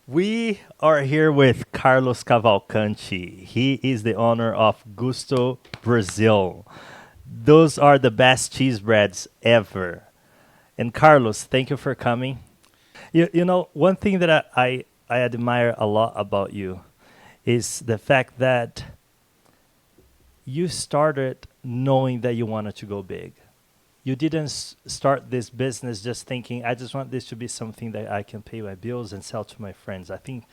We are here with Carlos Cavalcanti. He is the owner of Gusto Brazil. Those are the best cheese breads ever. And Carlos, thank you for coming. One thing that I admire a lot about you is the fact that you started knowing that you wanted to go big. You didn't start this business just thinking, I just want this to be something that I can pay my bills and sell to my friends. I think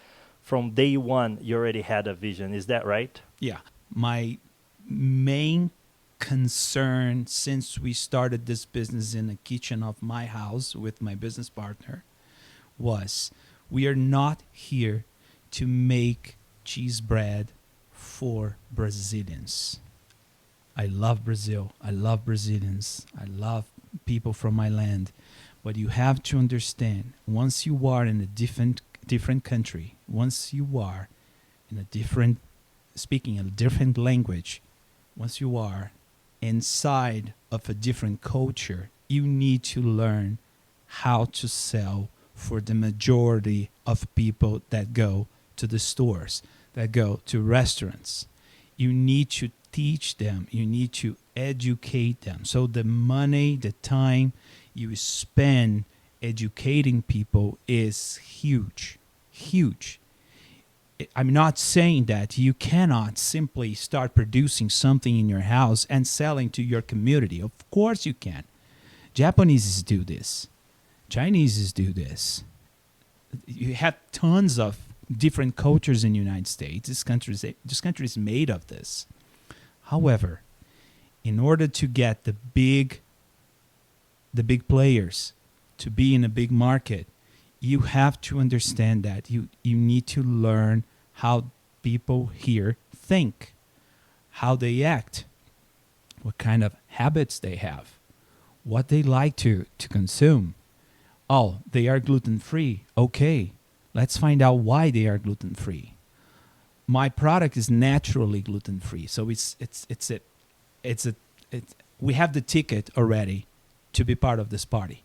from day one, you already had a vision. Is that right? Yeah. My main concern since we started this business in the kitchen of my house with my business partner was we are not here to make cheese bread for Brazilians. I love Brazil. I love Brazilians. I love people from my land. But you have to understand, once you are in a different country, once you are in a different speaking a different language, once you are inside of a different culture, you need to learn how to sell for the majority of people that go to the stores, that go to restaurants. You need to teach them, you need to educate them. So the money, the time you spend educating people is huge, huge. I'm not saying that you cannot simply start producing something in your house and selling to your community. Of course you can. Japanese do this. Chinese do this. You have tons of different cultures in the United States. This country is made of this. However, in order to get the big players to be in a big market, you have to understand that you need to learn how people here think, how they act, what kind of habits they have, what they like to consume. Oh, they are gluten-free. Okay, let's find out why they are gluten-free. My product is naturally gluten-free, so we have the ticket already to be part of this party.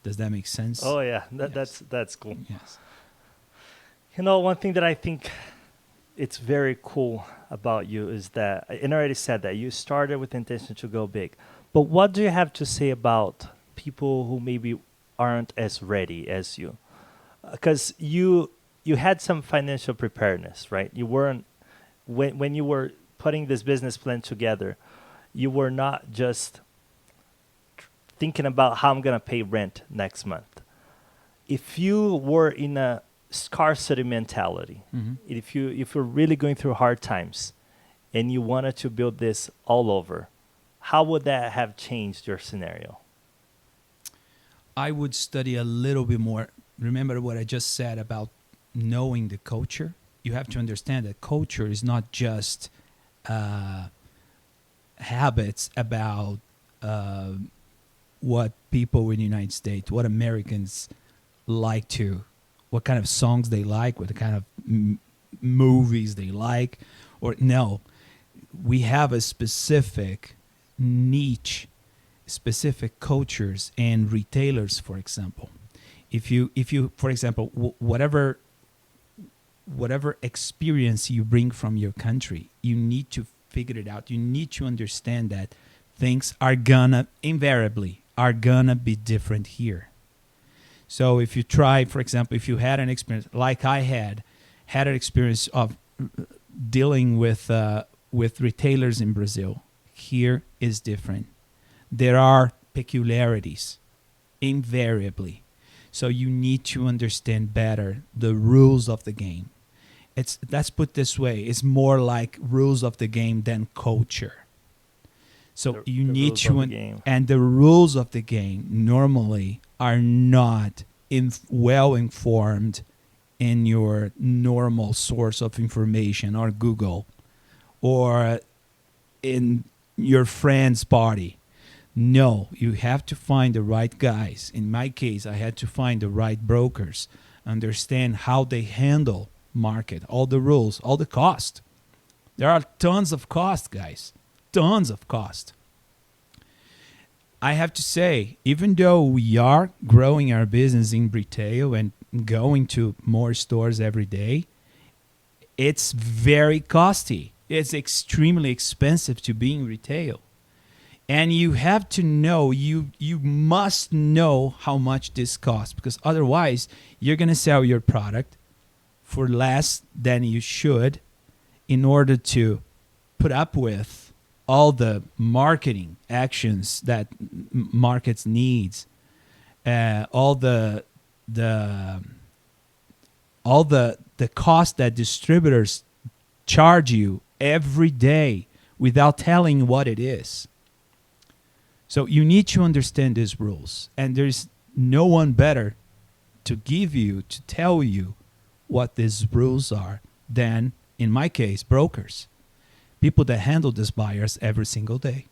Does that make sense? Oh yeah, Yes. that's cool. Yes. One thing that I think it's very cool about you is that, and I already said that you started with the intention to go big. But what do you have to say about people who maybe aren't as ready as you? Because you had some financial preparedness, right? You weren't when you were putting this business plan together, you were not just thinking about how I'm gonna pay rent next month. If you were in a scarcity mentality, Mm-hmm. if you're really going through hard times, and you wanted to build this all over, how would that have changed your scenario? I would study a little bit more. Remember what I just said about knowing the culture? You have to understand that culture is not just habits about what people in the United States, what Americans like to, what kind of songs they like, what kind of movies they like, or no, we have a specific niche, specific cultures and retailers, for example. If you, for example, whatever experience you bring from your country, you need to figure it out. You need to understand that things are gonna invariably are gonna be different here. So if you try, for example, if you had an experience like I had an experience of dealing with retailers in Brazil, here is different. There are peculiarities, invariably. So you need to understand better the rules of the game. Let's put this way, it's more like rules of the game than culture. So you The need rules to of the game. and the rules of the game normally are not well informed in your normal source of information or Google or in your friend's party. No, you have to find the right guys. In my case, I had to find the right brokers, understand how they handle market, all the rules, all the cost. There are tons of cost, guys. Tons of cost. I have to say, even though we are growing our business in retail and going to more stores every day, it's very costly. It's extremely expensive to be in retail. And you have to know, you must know how much this costs, because otherwise you're going to sell your product for less than you should in order to put up with all the marketing actions that markets needs, all the cost that distributors charge you every day without telling what it is. So you need to understand these rules, and there's no one better to tell you what these rules are than, in my case, brokers, people that handle these buyers every single day.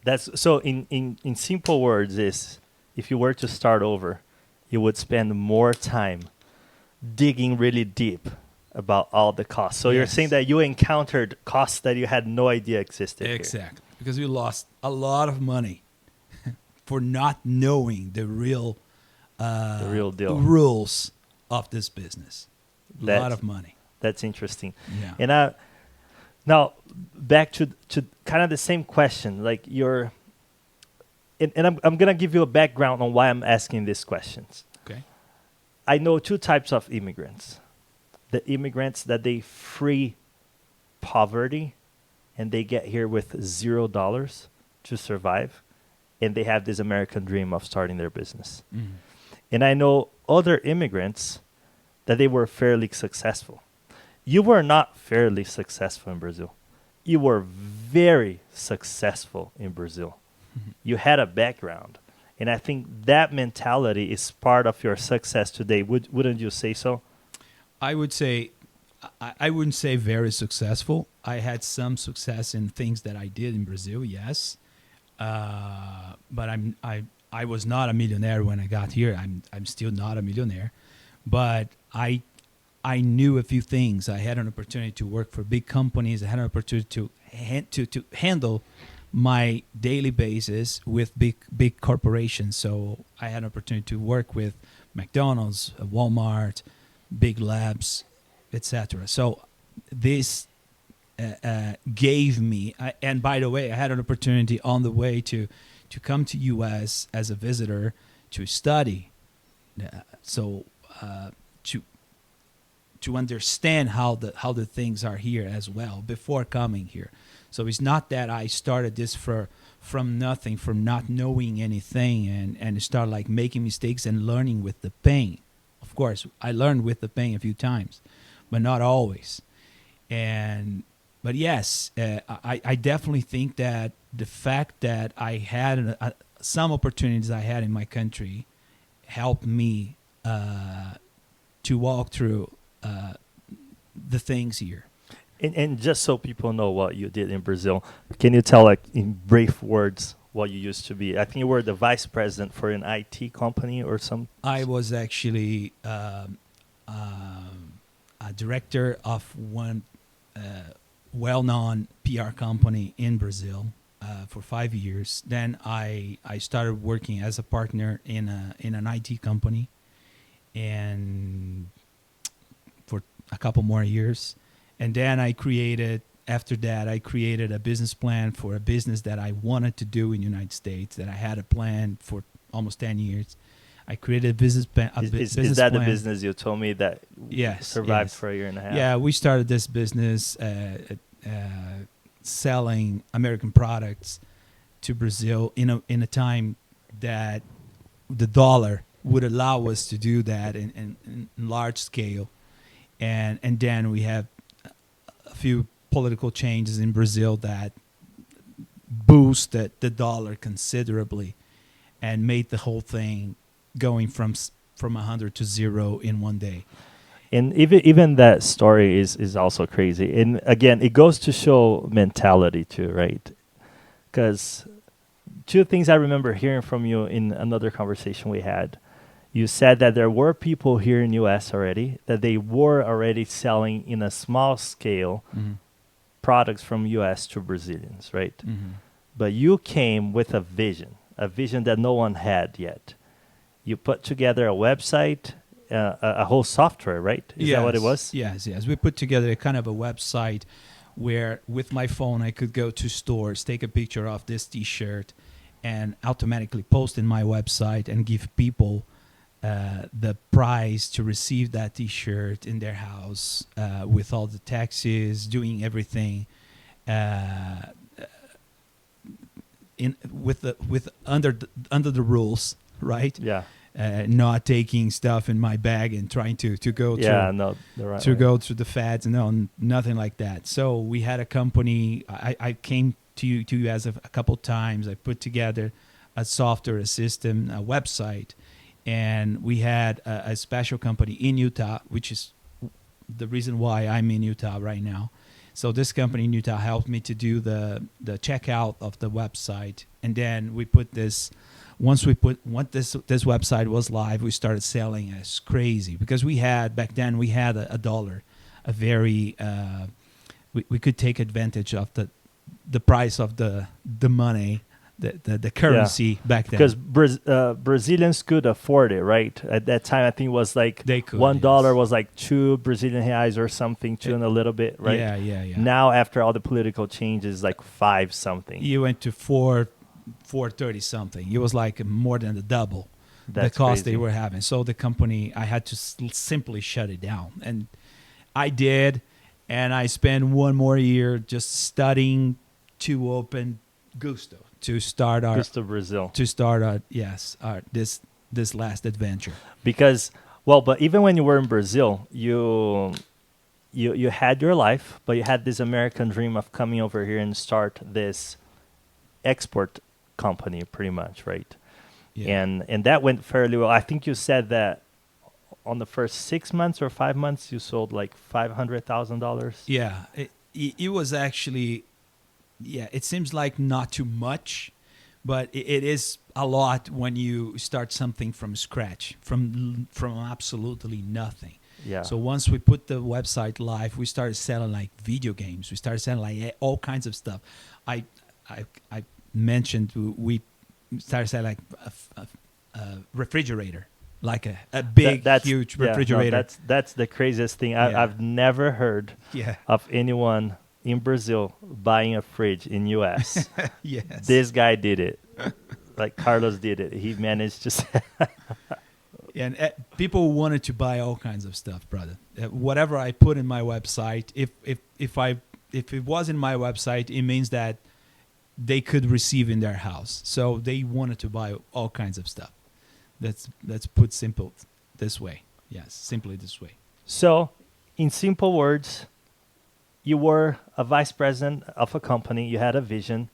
That's so. In simple words, is if you were to start over, you would spend more time digging really deep about all the costs. So you're Yes. saying that you encountered costs that you had no idea existed. here. Exactly. Because we lost a lot of money for not knowing the real deal. rules of this business. A lot That's- of money. That's interesting. Yeah. And now back to kind of the same question. Like I'm gonna give you a background on why I'm asking these questions. Okay. I know two types of immigrants. The immigrants that they free poverty and they get here with $0 to survive, and they have this American dream of starting their business. Mhm. And I know other immigrants that they were fairly successful. You were not fairly successful in Brazil. You were very successful in Brazil. You had a background. And I think that mentality is part of your success today. Wouldn't you say so? I would say, I wouldn't say very successful. I had some success in things that I did in Brazil, yes. But I was not a millionaire when I got here. I'm still not a millionaire. But I knew a few things. I had an opportunity to work for big companies. I had an opportunity to handle my daily basis with big corporations. So I had an opportunity to work with McDonald's, Walmart, big labs, etc. So this gave me, and by the way, I had an opportunity on the way to come to U.S. as a visitor to study. To understand how the things are here as well before coming here. So it's not that I started this from nothing, from not knowing anything, and start like making mistakes and learning with the pain. Of course, I learned with the pain a few times, but not always. But yes, I definitely think that the fact that I had some opportunities I had in my country helped me to walk through the things here. And just so people know what you did in Brazil, can you tell, like, in brief words, what you used to be? I think you were the vice president for an IT company or some. I was actually a director of one well-known PR company in Brazil for 5 years. Then I started working as a partner in an IT company, and for a couple more years. And then after that, I created a business plan for a business that I wanted to do in the United States, that I had a plan for almost 10 years. I created a business plan. Is that the business you told me that survived yes. for a year and a half? Yeah, we started this business selling American products to Brazil in a time that the dollar would allow us to do that in large scale. And then we have a few political changes in Brazil that boosted the dollar considerably and made the whole thing going from 100 to 0 in one day. And even that story is also crazy. And again, it goes to show mentality too, right? Because two things I remember hearing from you in another conversation we had. You said that there were people here in U.S. already, that they were already selling in a small scale products from U.S. to Brazilians, right? Mm-hmm. But you came with a vision that no one had yet. you put together a website, a whole software, right? Is that what it was? Yes. We put together a kind of a website where with my phone I could go to stores, take a picture of this T-shirt, and automatically post in my website and give people the price to receive that T-shirt in their house with all the taxes, doing everything with under the rules, right? Yeah. Not taking stuff in my bag and trying to go Yeah, to no, the right to way. go through the fads. No, nothing like that. So we had a company. I came to you as a couple times. I put together a software, a system, a website, and we had a special company in Utah, which is the reason why I'm in Utah right now. So this company in Utah helped me to do the checkout of the website, and then we put this. Once this website was live, we started selling as crazy because back then we had a dollar, a very we could take advantage of the price of the money, the currency back then. Because Brazilians could afford it, right? At that time, I think it was like They could, $1 yes. was like 2 Brazilian reais or something, two and a little bit, right? Yeah. Now, after all the political changes, like 5 something. You went to 430 something. It was like more than the double That's the cost crazy. they were having. So the company, I had to simply shut it down, and I did. And I spent one more year just studying to open Gusto, to start our Just to Brazil. this last adventure. Because, well, but even when you were in Brazil, you had your life, but you had this American dream of coming over here and start this export company, pretty much, right? Yeah. And that went fairly well. I think you said that on the first 6 months or 5 months, you sold like $500,000. Yeah, it was actually, it seems like not too much, but it is a lot when you start something from scratch, from absolutely nothing. Yeah. So once we put the website live, we started selling like video games. We started selling like all kinds of stuff. I mentioned we started selling like a refrigerator, like a big, huge refrigerator. No, that's the craziest thing. Yeah. I've never heard Yeah. of anyone in Brazil buying a fridge in US. Yes. This guy did it. Like Carlos did it. He managed to sell. And people wanted to buy all kinds of stuff, brother. Whatever I put in my website, if it was in my website, it means that they could receive in their house. So they wanted to buy all kinds of stuff. That's put simple this way. Yes, simply this way. So, in simple words, you were a vice president of a company. You had a vision.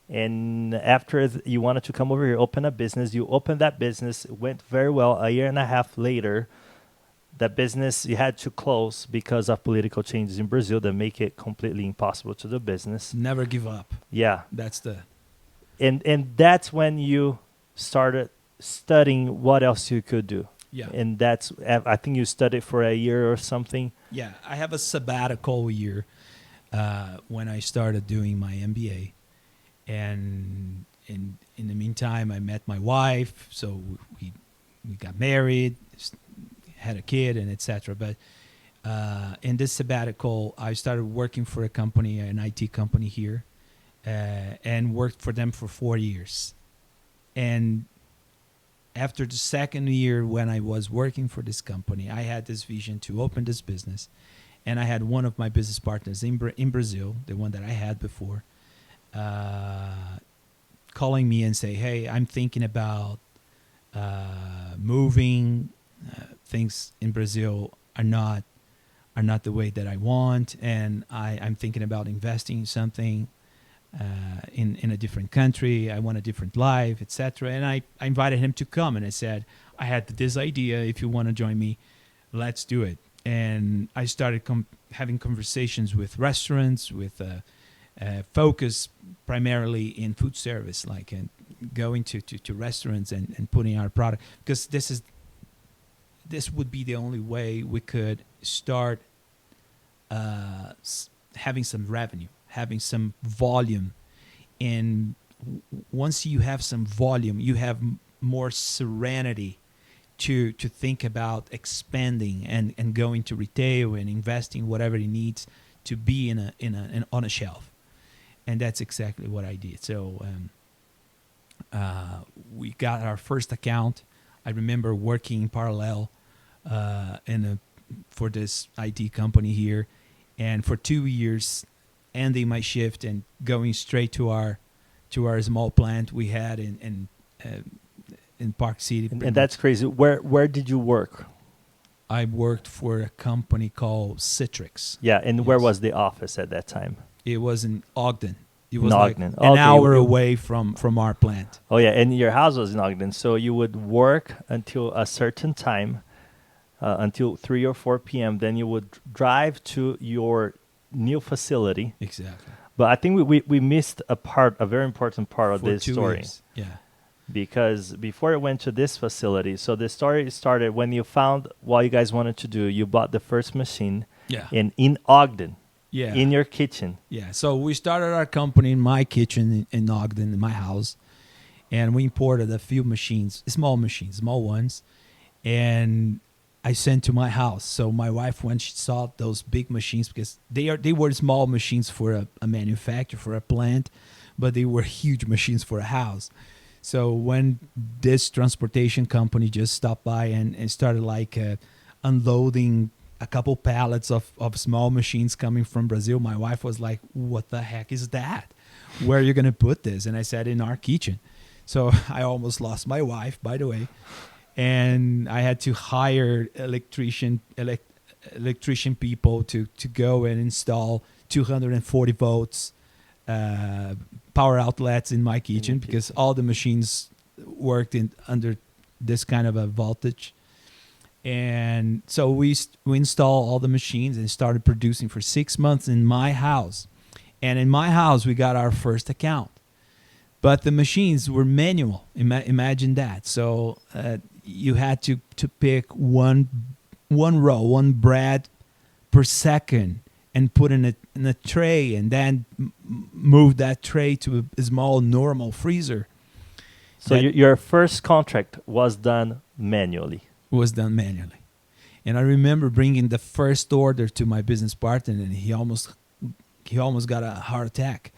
And after you wanted to come over here, open a business, you opened that business. It went very well. A year and a half later, that business you had to close because of political changes in Brazil that make it completely impossible to do business. Never give up. Yeah. That's the And that's when you started studying what else you could do. yeah. And that's, I think you studied for a year or something. Yeah, I have a sabbatical year when I started doing my MBA, and in the meantime, I met my wife, so we got married, had a kid, and etc. But in this sabbatical, I started working for a company, an IT company here, and worked for them for 4 years. And after the second year, when I was working for this company, I had this vision to open this business. And I had one of my business partners in Brazil, the one that I had before, calling me and say, "Hey, I'm thinking about moving. Things in Brazil are not the way that I want, and I'm thinking about investing in something in a different country. I want a different life, etc." And I invited him to come, and I said, "I had this idea. If you want to join me, let's do it." And I started having conversations with restaurants, with focus primarily in food service, like and going to restaurants and putting our product, because this would be the only way we could start having some revenue, having some volume. And once you have some volume, you have more serenity to think about expanding and going to retail and investing whatever it needs to be on a shelf. And that's exactly what I did. So we got our first account. I remember working in parallel for this IT company here, and for 2 years, ending my shift and going straight to our small plant we had in Park City. And that's crazy. Where did you work? I worked for a company called Citrix. Yeah, and where Yes. was the office at that time? It was in Ogden. It was In like Ogden. an Okay, hour you- away from our plant. Oh yeah, and your house was in Ogden, so you would work until a certain time, until 3 or 4 p.m. Then you would drive to your new facility. Exactly. But I think we missed a very important part of For this 2 story. years. Yeah. Because before it went to this facility, so the story started when you found what you guys wanted to do. You bought the first machine Yeah. in Ogden, Yeah. in your kitchen. Yeah, so we started our company in my kitchen in Ogden, in my house, and we imported a few machines, small ones, and I sent to my house. So my wife, when she saw those big machines, because they were small machines for a manufacturer, for a plant, but they were huge machines for a house. So when this transportation company just stopped by and started unloading a couple pallets of small machines coming from Brazil, my wife was like, what the heck is that? Where are you going to put this? And I said, in our kitchen. So I almost lost my wife, by the way. And I had to hire electrician people to go and install 240 volts power outlets in my kitchen, because all the machines worked under this kind of a voltage. And so we installed all the machines and started producing for 6 months in my house. And in my house, we got our first account. But the machines were manual. Imagine that. So you had to pick one bread per second and put in a tray, and then move that tray to a small normal freezer. So That- your first contract was done manually. Was done manually. And I remember bringing the first order to my business partner, and he almost got a heart attack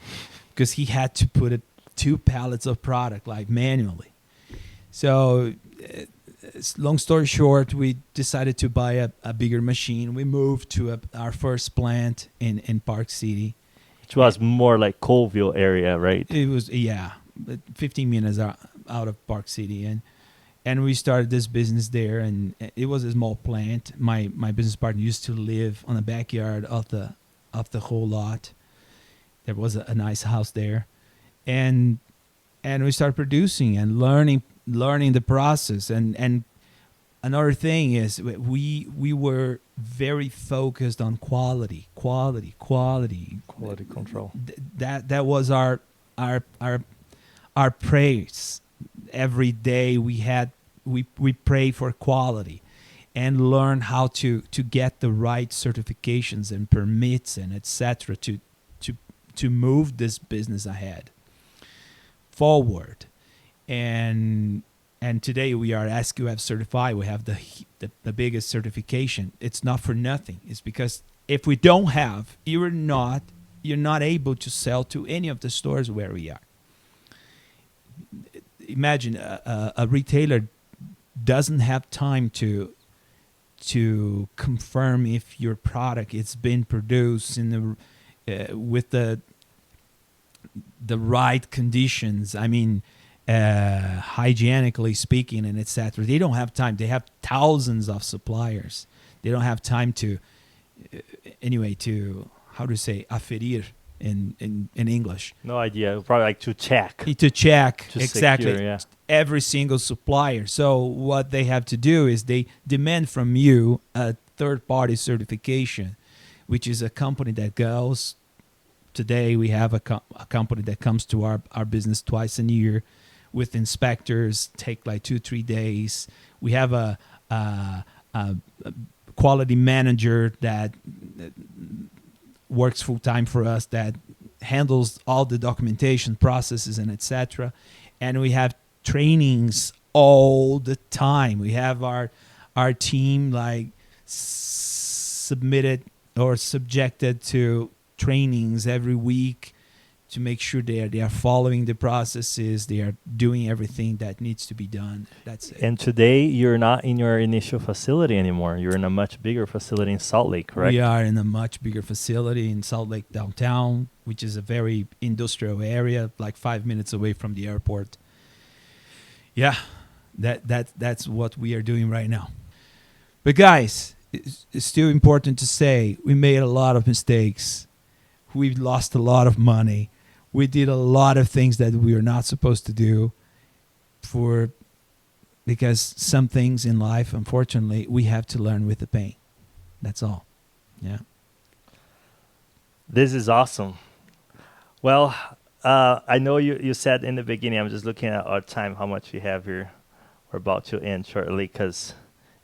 because he had to put 2 pallets of product manually. So long story short, we decided to buy a bigger machine. We moved to our first plant in Park City. Which was more like Colville area, right? It was 15 minutes out of Park City, and we started this business there. And it was a small plant. My business partner used to live on the backyard of the whole lot. There was a nice house there, and we started producing and learning the process. And another thing is we were very focused on quality. Quality control. That was our praise. Every day we pray for quality and learn how to get the right certifications and permits and etc. to move this business ahead forward. And today we are SQF certified. We have the biggest certification. It's not for nothing. It's because if we don't have, you're not able to sell to any of the stores where we are. Imagine a retailer doesn't have time to confirm if your product it's been produced in with the right conditions. I mean, hygienically speaking, and etc. They don't have time. They have thousands of suppliers. They don't have time to how to say aferir in English. No idea. Probably like to check. To check To exactly secure, yeah. every single supplier. So what they have to do is they demand from you a third-party certification, which is a company that goes. Today we have a company that comes to our business twice a year with inspectors, take 2-3 days. We have a quality manager that works full time for us, that handles all the documentation processes and etc. And we have trainings all the time. We have our team like submitted or subjected to trainings every week to make sure they are following the processes, they are doing everything that needs to be done. That's it. And today you're not in your initial facility anymore. You're in a much bigger facility in Salt Lake, correct? We are in a much bigger facility in Salt Lake downtown, which is a very industrial area, like 5 minutes away from the airport. Yeah, that's what we are doing right now. But guys, it's still important to say we made a lot of mistakes. We lost a lot of money. We did a lot of things that we were not supposed to do because some things in life, unfortunately, we have to learn with the pain. That's all. Yeah. This is awesome. Well, I know you said in the beginning, I'm just looking at our time, how much we have here. We're about to end shortly because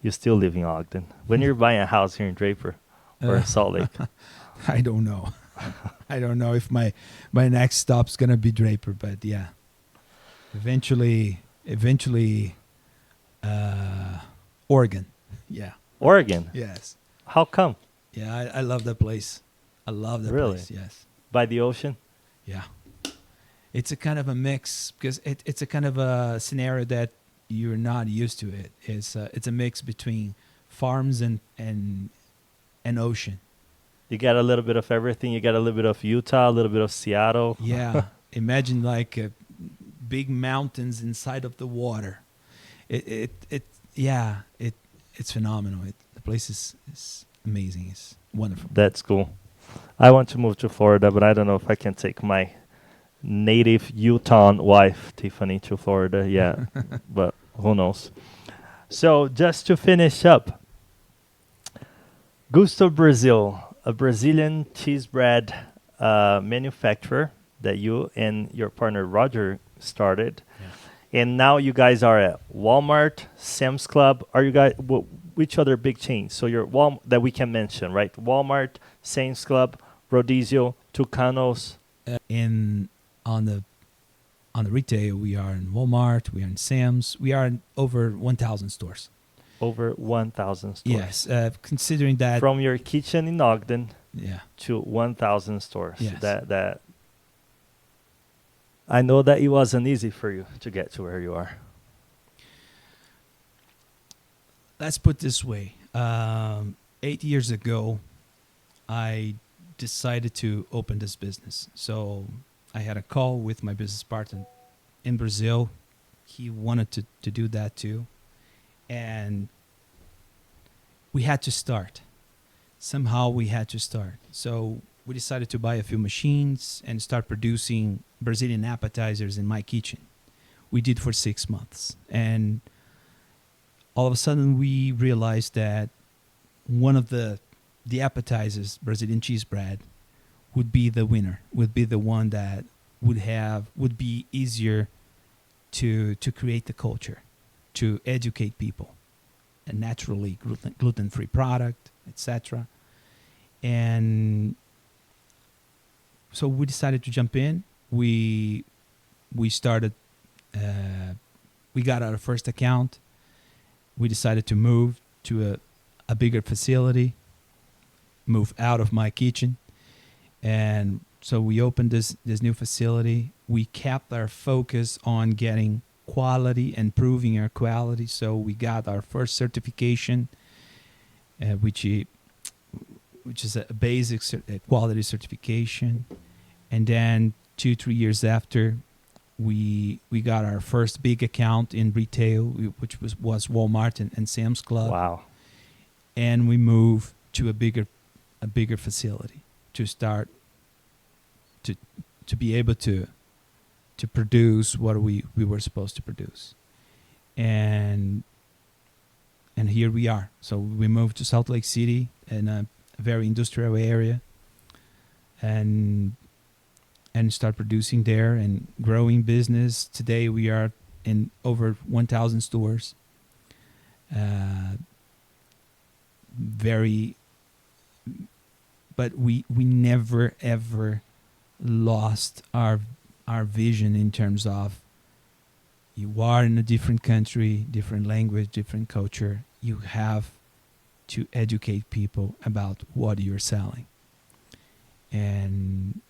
you still live in Ogden. When you're buying a house here in Draper or in Salt Lake? I don't know. I don't know if my next stop's gonna be Draper, but yeah, eventually, Oregon. Yeah. Oregon? Yes. How come? Yeah, I love that place. I love that Really? place. Yes. By the ocean? Yeah. It's a kind of a mix because it's a kind of a scenario that you're not used to. It's a mix between farms and ocean. You got a little bit of everything. You got a little bit of Utah, a little bit of Seattle. Yeah. Imagine like big mountains inside of the water. It's phenomenal. The place is amazing. It's wonderful. That's cool. I want to move to Florida, but I don't know if I can take my native Utah wife, Tiffany, to Florida. Yeah, but who knows? So just to finish up, Gusto Brazil, a Brazilian cheese bread manufacturer that you and your partner Roger started. Yeah. And now you guys are at Walmart, Sam's Club. Are you guys, which other big chains? So you're that we can mention, right? Walmart, Sam's Club, Rodizio, Tucanos. On the retail, we are in Walmart, we are in Sam's, we are in over 1,000 stores. Over 1,000 stores. Yes, considering that from your kitchen in Ogden, yeah, to 1,000 stores. Yes. That I know that it wasn't easy for you to get to where you are. Let's put it this way: 8 years ago, I decided to open this business. So I had a call with my business partner in Brazil. He wanted to do that too. And we had to start. Somehow we had to start. So we decided to buy a few machines and start producing Brazilian appetizers in my kitchen. We did for 6 months. And all of a sudden we realized that one of the appetizers, Brazilian cheese bread, would be the winner, would be the one that would be easier to create the culture, to educate people, a naturally gluten-free product, etc. And so we decided to jump in. We started. We got our first account. We decided to move to a bigger facility, move out of my kitchen, and so we opened this new facility. We kept our focus on getting quality and proving our quality. So we got our first certification, which is a basic quality certification. And then 2-3 years after, we got our first big account in retail, which was Walmart and Sam's Club. Wow. And we moved to a bigger facility to start to be able to produce what we were supposed to produce. And here we are. So we moved to Salt Lake City in a very industrial area and start producing there and growing business. Today we are in over 1,000 stores. But we never ever lost our vision in terms of You are in a different country, different language, different culture. You have to educate people about what you're selling, and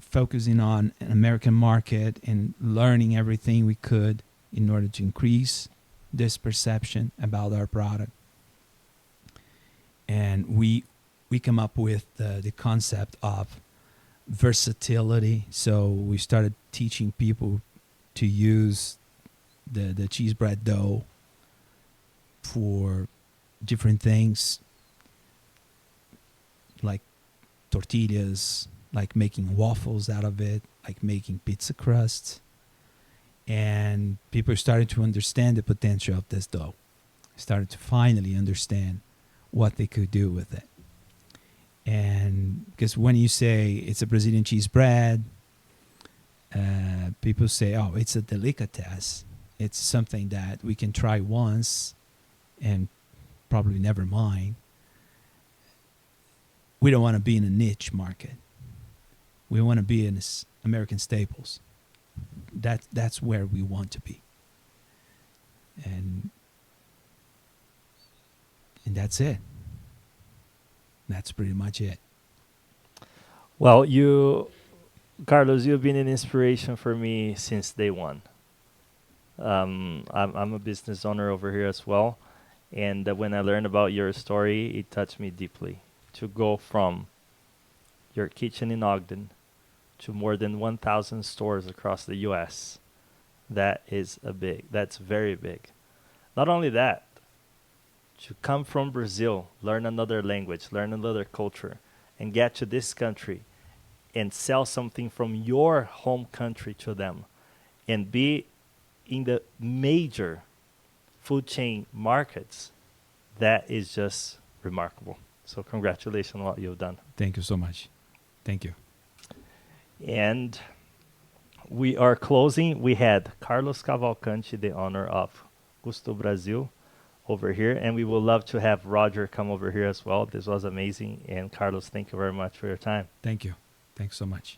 focusing on an American market and learning everything we could in order to increase this perception about our product. And we come up with the concept of versatility. So we started teaching people to use the cheese bread dough for different things, like tortillas, like making waffles out of it, like making pizza crusts. And people started to understand the potential of this dough, started to finally understand what they could do with it. And because when you say it's a Brazilian cheese bread, people say, oh, it's a delicatessen. It's something that we can try once and probably never mind. We don't want to be in a niche market. We want to be in American staples. That's where we want to be. And that's it. That's pretty much it. Well, Carlos, you've been an inspiration for me since day one. I'm a business owner over here as well, and when I learned about your story, it touched me deeply. To go from your kitchen in Ogden to more than 1,000 stores across the U.S. That's very big. Not only that, to come from Brazil, learn another language, learn another culture, and get to this country and sell something from your home country to them and be in the major food chain markets, that is just remarkable. So congratulations on what you've done. Thank you so much. Thank you. And we are closing. We had Carlos Cavalcanti, the owner of Gusto Brasil, over here, and we would love to have Roger come over here as well. This was amazing. And Carlos, thank you very much for your time. Thank you. Thanks so much.